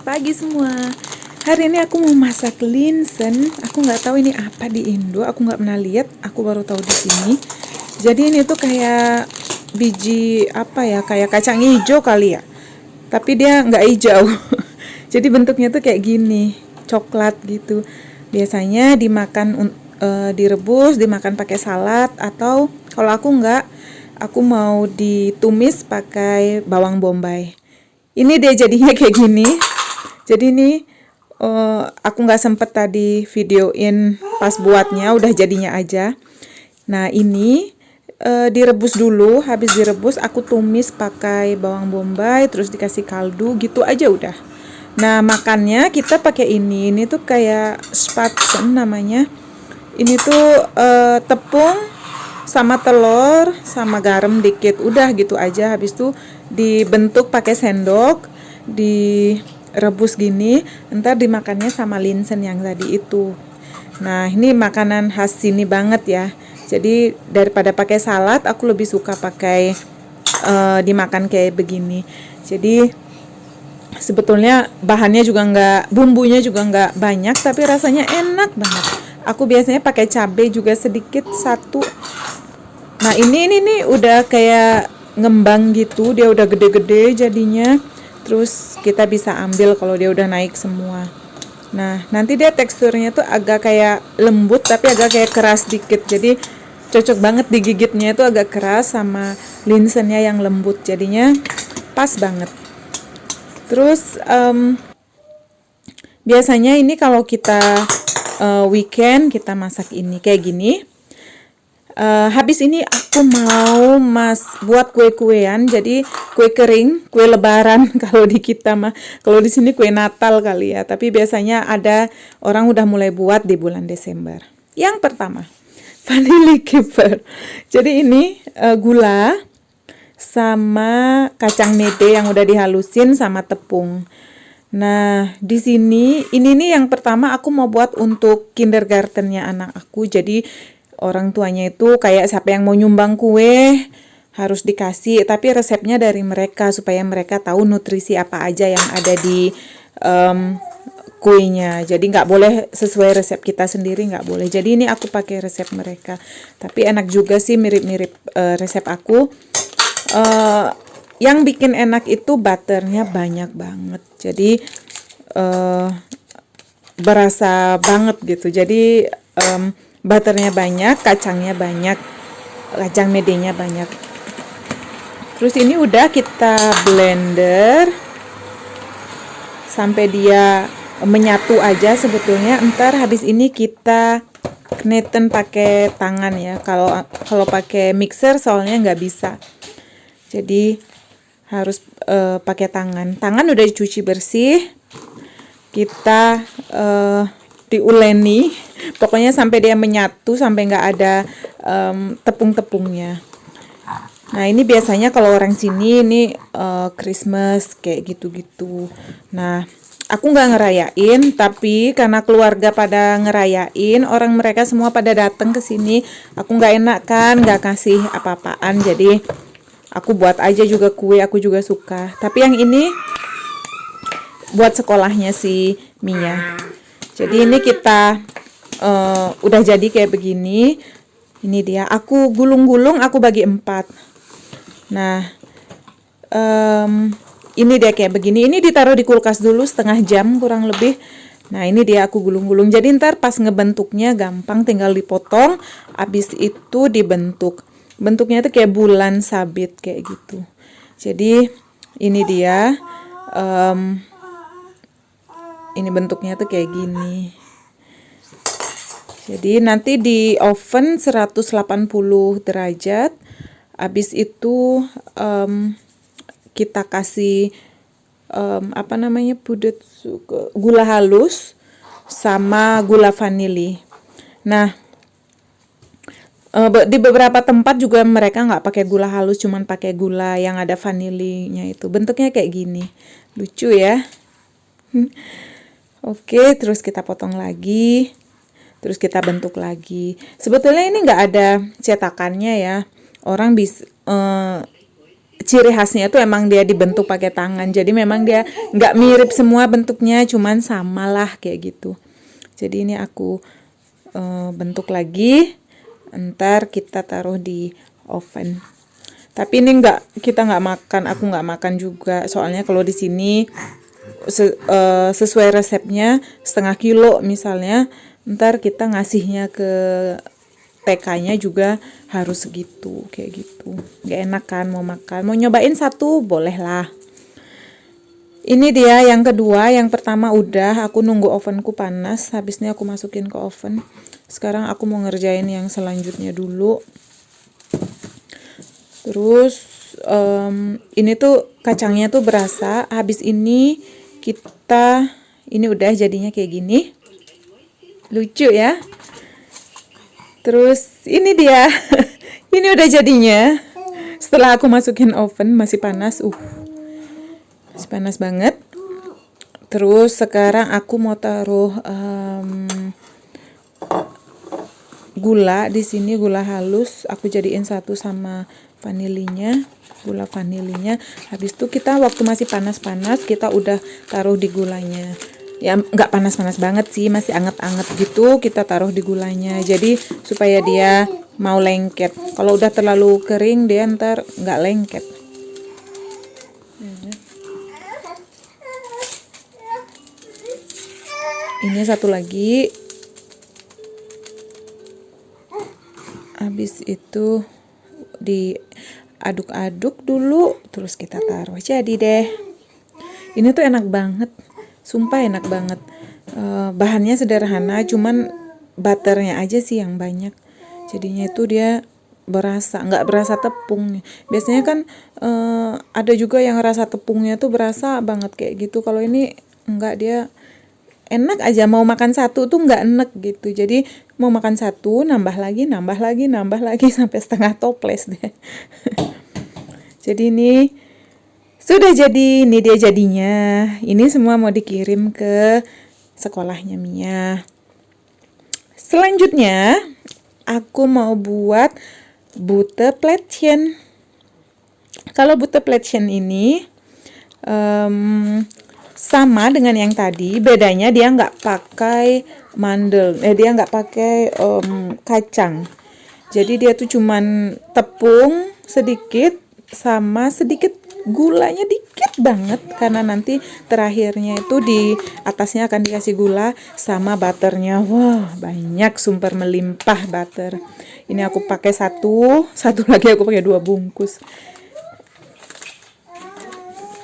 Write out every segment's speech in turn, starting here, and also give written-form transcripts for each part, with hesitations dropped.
Selamat pagi semua. Hari ini aku mau masak linsen. Aku nggak tahu ini apa di Indo. Aku nggak pernah lihat. Aku baru tahu di sini. Jadi ini tuh kayak biji apa ya? Kayak kacang hijau kali ya. Tapi dia nggak hijau. Jadi bentuknya tuh kayak gini, coklat gitu. Biasanya dimakan direbus, dimakan pakai salad atau kalau aku nggak, aku mau ditumis pakai bawang bombay. Ini dia jadinya kayak gini. Jadi ini aku nggak sempet tadi videoin pas buatnya, udah jadinya aja. Nah ini direbus dulu, habis direbus aku tumis pakai bawang bombay, terus dikasih kaldu gitu aja udah. Nah makannya kita pakai ini tuh kayak spatzen namanya. Ini tuh tepung sama telur sama garam dikit, udah gitu aja. Habis itu dibentuk pakai sendok, direbus gini, ntar dimakannya sama linsen yang tadi itu. Nah ini makanan khas sini banget ya. Jadi daripada pakai salad, aku lebih suka pakai dimakan kayak begini. Jadi sebetulnya bahannya juga nggak, bumbunya juga nggak banyak, tapi rasanya enak banget. Aku biasanya pakai cabai juga sedikit satu. Nah ini nih udah kayak ngembang gitu, dia udah gede-gede jadinya. Terus kita bisa ambil kalau dia udah naik semua. Nah nanti dia teksturnya tuh agak kayak lembut tapi agak kayak keras dikit. Jadi cocok banget digigitnya itu agak keras sama linsennya yang lembut. Jadinya pas banget. Terus biasanya ini kalau kita weekend kita masak ini kayak gini. Habis ini aku mau buat kue-kuean, jadi kue kering, kue lebaran kalau di kita mah. Kalau di sini kue Natal kali ya, tapi biasanya ada orang udah mulai buat di bulan Desember. Yang pertama, vanilla kefir. Jadi ini gula sama kacang mede yang udah dihalusin sama tepung. Nah, di sini ini nih yang pertama aku mau buat untuk kindergartennya anak aku. Jadi orang tuanya itu kayak siapa yang mau nyumbang kue harus dikasih, tapi resepnya dari mereka supaya mereka tahu nutrisi apa aja yang ada di kuenya. Jadi nggak boleh sesuai resep kita sendiri, nggak boleh. Jadi ini aku pakai resep mereka. Tapi enak juga sih, mirip-mirip resep aku. Yang bikin enak itu butternya banyak banget. Jadi berasa banget gitu. Jadi butternya banyak, kacangnya banyak, kacang medenya banyak. Terus ini udah kita blender sampai dia menyatu aja sebetulnya. Ntar habis ini kita kneten pakai tangan ya. Kalau pakai mixer soalnya nggak bisa. Jadi harus pakai tangan. Tangan udah dicuci bersih. Kita diuleni, pokoknya sampai dia menyatu, sampai nggak ada tepung-tepungnya. Nah ini biasanya kalau orang sini ini Christmas kayak gitu-gitu. Nah aku nggak ngerayain, tapi karena keluarga pada ngerayain, orang mereka semua pada datang ke sini, aku nggak enak kan, nggak kasih apa-apaan. Jadi aku buat aja juga kue, aku juga suka. Tapi yang ini buat sekolahnya si Mia. Jadi ini kita udah jadi kayak begini. Ini dia. Aku gulung-gulung, aku bagi 4. Nah, ini dia kayak begini. Ini ditaruh di kulkas dulu setengah jam kurang lebih. Nah, ini dia aku gulung-gulung. Jadi ntar pas ngebentuknya gampang, tinggal dipotong. Habis itu dibentuk. Bentuknya tuh kayak bulan sabit kayak gitu. Jadi ini dia. Ini bentuknya tuh kayak gini. Jadi nanti di oven 180 derajat. Habis itu kita kasih apa namanya, gula halus sama gula vanili. Nah di beberapa tempat juga mereka nggak pakai gula halus, cuman pakai gula yang ada vanilinya itu. Bentuknya kayak gini, lucu ya. Oke, terus kita potong lagi, terus kita bentuk lagi. Sebetulnya ini nggak ada cetakannya ya. Orang bisa ciri khasnya itu emang dia dibentuk pakai tangan. Jadi memang dia nggak mirip semua bentuknya, cuman samalah kayak gitu. Jadi ini aku bentuk lagi, ntar kita taruh di oven. Tapi ini kita nggak makan, aku nggak makan juga. Soalnya kalau di sini sesuai resepnya 1/2 kilo misalnya, ntar kita ngasihnya ke TK-nya juga harus segitu, kayak gitu. Gak enak kan mau makan, mau nyobain satu boleh lah. Ini dia yang kedua. Yang pertama udah, aku nunggu ovenku panas, habis ini aku masukin ke oven. Sekarang aku mau ngerjain yang selanjutnya dulu. Terus ini tuh kacangnya tuh berasa. Habis ini ini udah jadinya kayak gini, lucu ya. Terus ini dia ini udah jadinya setelah aku masukin oven. Masih panas, masih panas banget. Terus sekarang aku mau taruh gula di sini, gula halus. Aku jadiin satu sama vanilinya, gula vanilinya. Habis itu kita waktu masih panas-panas kita udah taruh di gulanya. Ya nggak panas-panas banget sih, masih anget-anget gitu, kita taruh di gulanya. Jadi supaya dia mau lengket. Kalau udah terlalu kering dia ntar nggak lengket. Ini satu lagi. Habis itu diaduk-aduk dulu, terus kita taruh. Jadi deh, ini tuh enak banget, sumpah enak banget. Bahannya sederhana, cuman butternya aja sih yang banyak. Jadinya itu dia nggak berasa tepung. Biasanya kan ada juga yang rasa tepungnya tuh berasa banget kayak gitu. Kalau ini enggak, dia enak aja. Mau makan satu tuh nggak enek gitu. Jadi mau makan satu nambah lagi sampai setengah toples deh. Jadi ini sudah jadi, ini dia jadinya. Ini semua mau dikirim ke sekolahnya Mia. Selanjutnya aku mau buat Butterplätzchen. Kalau Butterplätzchen ini sama dengan yang tadi, bedanya dia nggak pakai dia nggak pakai kacang. Jadi dia tuh cuman tepung sedikit sama sedikit gulanya dikit banget, karena nanti terakhirnya itu di atasnya akan dikasih gula sama butternya. Wah, banyak, sumber melimpah butter. Ini aku pakai satu lagi aku pakai 2 bungkus.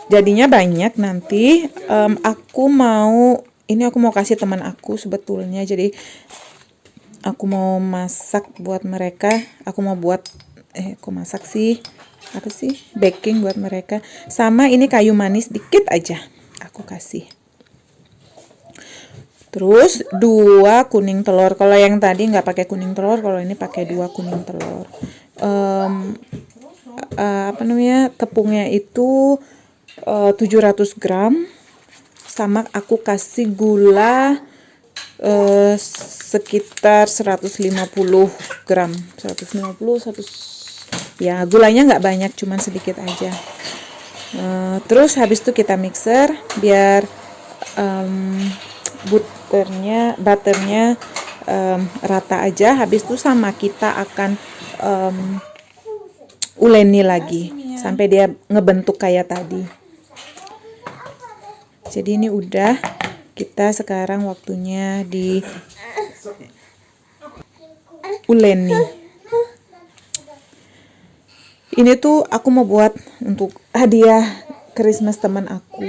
Jadinya banyak nanti. Aku mau kasih teman aku sebetulnya. Jadi aku mau masak buat mereka. Aku mau buat baking buat mereka. Sama ini kayu manis dikit aja aku kasih. Terus 2 kuning telur. Kalau yang tadi nggak pakai kuning telur, kalau ini pakai 2 kuning telur. Tepungnya itu 700 gram, sama aku kasih gula sekitar 150 gram, 100 ya, gulanya nggak banyak, cuman sedikit aja. Terus habis itu kita mixer biar butternya rata aja. Habis itu sama kita akan uleni lagi sampai dia ngebentuk kayak tadi. Jadi ini udah, kita sekarang waktunya di uleni. Ini tuh aku mau buat untuk hadiah Christmas teman aku.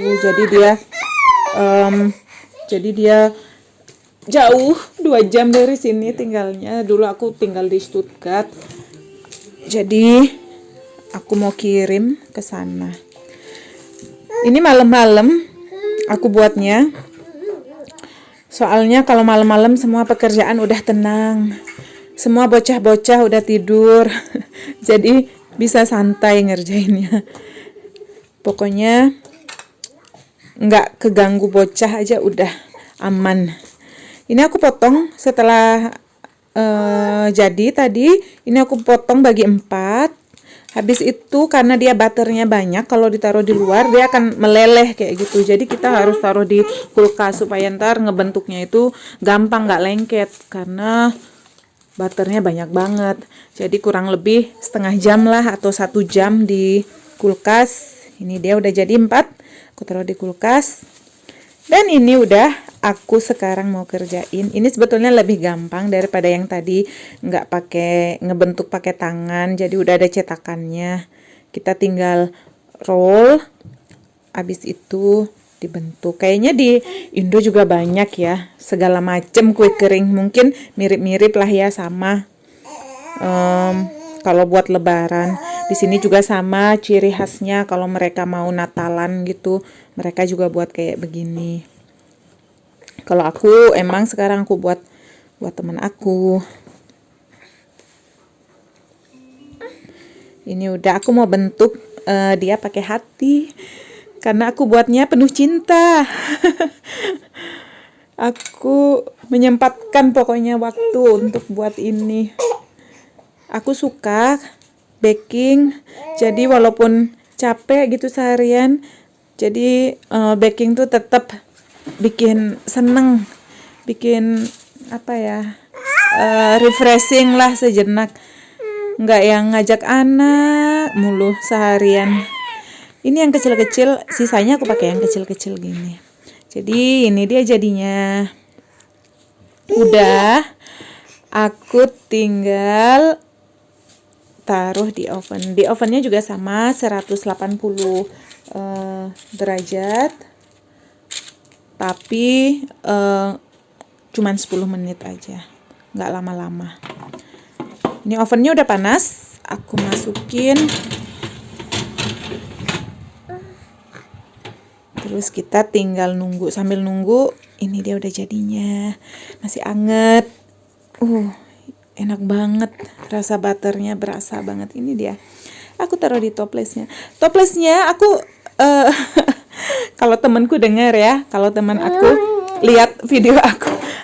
Jadi dia jauh 2 jam dari sini tinggalnya. Dulu aku tinggal di Stuttgart. Jadi aku mau kirim ke sana. Ini malam-malam aku buatnya. Soalnya kalau malam-malam semua pekerjaan udah tenang. Semua bocah-bocah udah tidur. Jadi bisa santai ngerjainnya. Pokoknya nggak keganggu bocah aja udah aman. Ini aku potong setelah jadi tadi. Ini aku potong bagi 4. Habis itu karena dia butternya banyak, kalau ditaruh di luar dia akan meleleh kayak gitu. Jadi kita harus taruh di kulkas supaya ntar ngebentuknya itu gampang, nggak lengket karena butternya banyak banget. Jadi kurang lebih setengah jam lah atau 1 jam di kulkas. Ini dia udah jadi 4. Aku taruh di kulkas. Dan ini udah aku sekarang mau kerjain. Ini sebetulnya lebih gampang daripada yang tadi nggak pakai ngebentuk pakai tangan. Jadi udah ada cetakannya. Kita tinggal roll. Habis itu dibentuk. Kayaknya di Indo juga banyak ya, segala macem kue kering. Mungkin mirip-mirip lah ya sama. Kalau buat Lebaran, di sini juga sama ciri khasnya. Kalau mereka mau Natalan gitu, mereka juga buat kayak begini. Kalau aku emang sekarang aku buat teman aku. Ini udah aku mau bentuk dia pakai hati. Karena aku buatnya penuh cinta. Aku menyempatkan pokoknya waktu untuk buat ini. Aku suka baking. Jadi walaupun capek gitu seharian, jadi baking tuh tetap bikin seneng, bikin apa ya, refreshing lah sejenak. Nggak yang ngajak anak mulu seharian. Ini yang kecil-kecil, sisanya aku pakai yang kecil-kecil gini. Jadi ini dia jadinya. Udah, aku tinggal taruh di oven. Di ovennya juga sama 180 derajat. Tapi cuman 10 menit aja. Nggak lama-lama. Ini ovennya udah panas. Aku masukin. Terus kita tinggal nunggu. Sambil nunggu, ini dia udah jadinya. Masih anget. Enak banget. Rasa butternya berasa banget. Ini dia. Aku taruh di toplesnya. Toplesnya aku kalau temanku dengar ya, kalau teman aku lihat video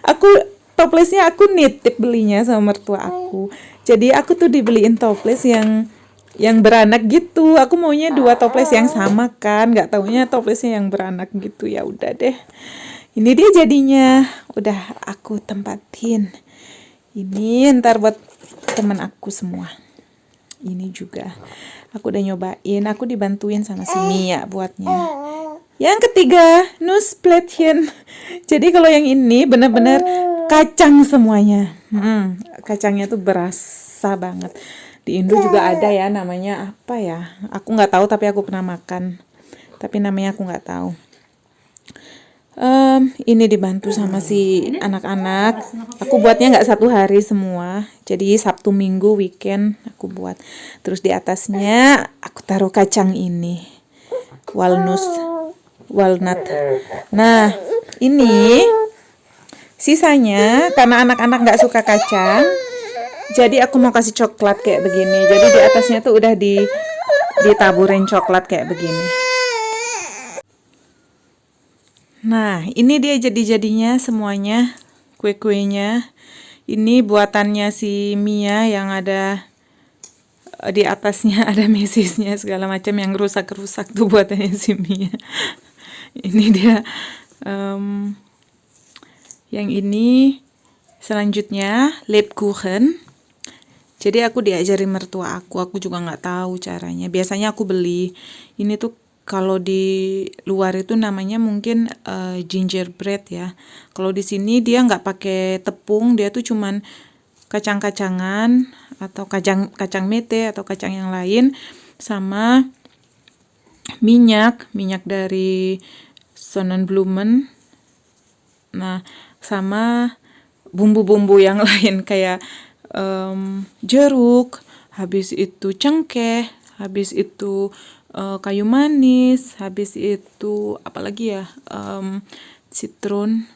aku toplesnya aku nitip belinya sama mertua aku. Jadi aku tuh dibeliin toples yang beranak gitu. Aku maunya 2 toples yang sama kan, nggak taunya toplesnya yang beranak gitu. Ya udah deh. Ini dia jadinya. Udah aku tempatin. Ini ntar buat teman aku semua. Ini juga. Aku udah nyobain. Aku dibantuin sama si Mia buatnya. Yang ketiga, Nussplättchen. Jadi kalau yang ini benar-benar kacang semuanya. Kacangnya tuh berasa banget. Di Indo juga ada ya, namanya apa ya? Aku nggak tahu tapi aku pernah makan. Tapi namanya aku nggak tahu. Ini dibantu sama si anak-anak. Aku buatnya nggak 1 hari semua. Jadi Sabtu Minggu weekend aku buat. Terus di atasnya aku taruh kacang ini. Walnut. Nah, ini sisanya karena anak-anak nggak suka kacang. Jadi aku mau kasih coklat kayak begini. Jadi di atasnya tuh udah ditaburin coklat kayak begini. Nah, ini dia jadi-jadinya semuanya, kue-kuenya. Ini buatannya si Mia yang ada di atasnya ada mesisnya segala macam yang rusak-rusak tuh buatannya si Mia. Ini dia. Yang ini selanjutnya Lebkuchen. Jadi aku diajarin mertua aku juga nggak tahu caranya. Biasanya aku beli. Ini tuh kalau di luar itu namanya mungkin gingerbread ya. Kalau di sini dia nggak pakai tepung, dia tuh cuman kacang-kacangan atau kacang mete atau kacang yang lain sama minyak dari Sonnenblumen. Nah, sama bumbu-bumbu yang lain kayak jeruk, habis itu cengkeh, habis itu kayu manis, habis itu apalagi ya, citron,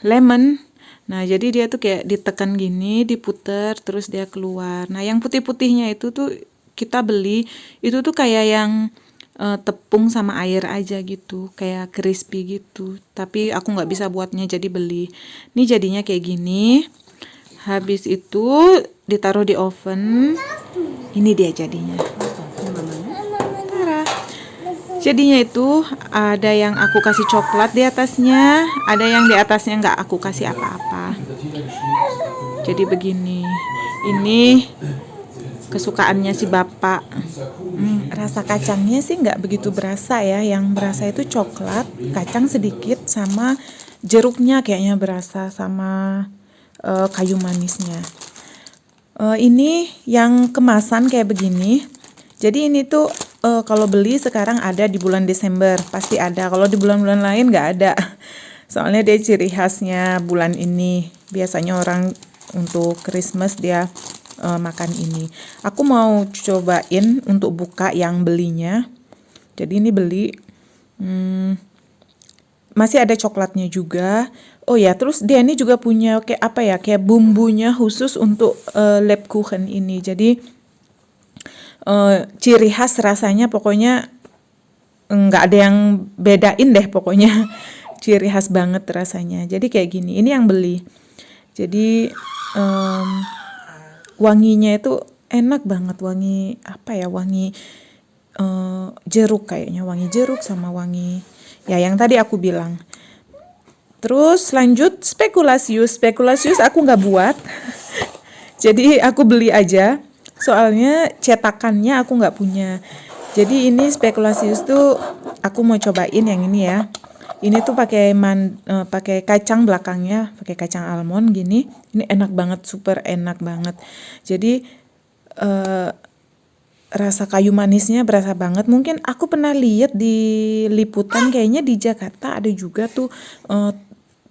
lemon. Nah, jadi dia tuh kayak ditekan gini, diputer, terus dia keluar. Nah, yang putih-putihnya itu tuh kita beli, itu tuh kayak yang tepung sama air aja gitu, kayak crispy gitu. Tapi aku nggak bisa buatnya, jadi beli. Ini jadinya kayak gini. Habis itu ditaruh di oven. Ini dia jadinya. Tara. Jadinya itu ada yang aku kasih coklat di atasnya, ada yang di atasnya nggak aku kasih apa-apa. Jadi begini. Ini kesukaannya si bapak. Rasa kacangnya sih nggak begitu berasa ya. Yang berasa itu coklat, kacang sedikit, sama jeruknya kayaknya berasa, sama kayu manisnya. Ini yang kemasan kayak begini. Jadi ini tuh kalau beli sekarang ada di bulan Desember, pasti ada. Kalau di bulan-bulan lain nggak ada. Soalnya dia ciri khasnya bulan ini. Biasanya orang untuk Christmas dia makan ini. Aku mau cobain untuk buka yang belinya. Jadi ini beli. Masih ada coklatnya juga. Oh ya, terus dia ini juga punya kayak apa ya, kayak bumbunya khusus untuk Lebkuchen ini. Jadi ciri khas rasanya pokoknya nggak ada yang bedain deh pokoknya. Ciri khas banget rasanya. Jadi kayak gini. Ini yang beli. Jadi wanginya itu enak banget. Wangi apa ya? Wangi jeruk kayaknya. Wangi jeruk sama wangi ya yang tadi aku bilang. Terus lanjut spekulasius. Spekulasius aku nggak buat. Jadi aku beli aja. Soalnya cetakannya aku nggak punya. Jadi ini spekulasius tuh aku mau cobain yang ini ya. Ini tuh pakai pakai kacang belakangnya, pakai kacang almond gini. Ini enak banget, super enak banget. Jadi rasa kayu manisnya berasa banget. Mungkin aku pernah lihat di liputan, kayaknya di Jakarta ada juga tuh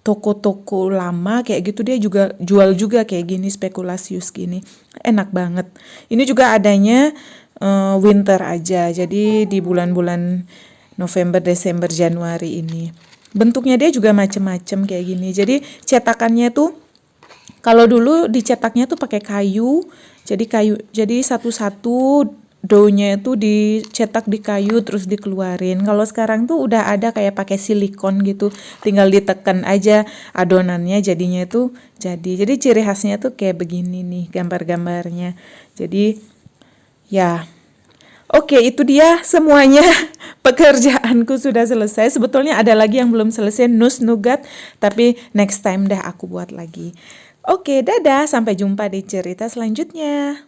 toko-toko lama kayak gitu, dia juga jual juga kayak gini, spekulasius gini. Enak banget. Ini juga adanya winter aja. Jadi di bulan-bulan November, Desember, Januari ini. Bentuknya dia juga macem-macem kayak gini. Jadi cetakannya tuh kalau dulu dicetaknya tuh pakai kayu. Jadi satu-satu doughnya itu dicetak di kayu terus dikeluarin. Kalau sekarang tuh udah ada kayak pakai silikon gitu, tinggal ditekan aja adonannya jadinya itu jadi. Jadi ciri khasnya tuh kayak begini nih gambar-gambarnya. Jadi ya, oke, itu dia semuanya. Pekerjaanku sudah selesai. Sebetulnya ada lagi yang belum selesai, nus nougat, tapi next time dah aku buat lagi. Oke, dadah, sampai jumpa di cerita selanjutnya.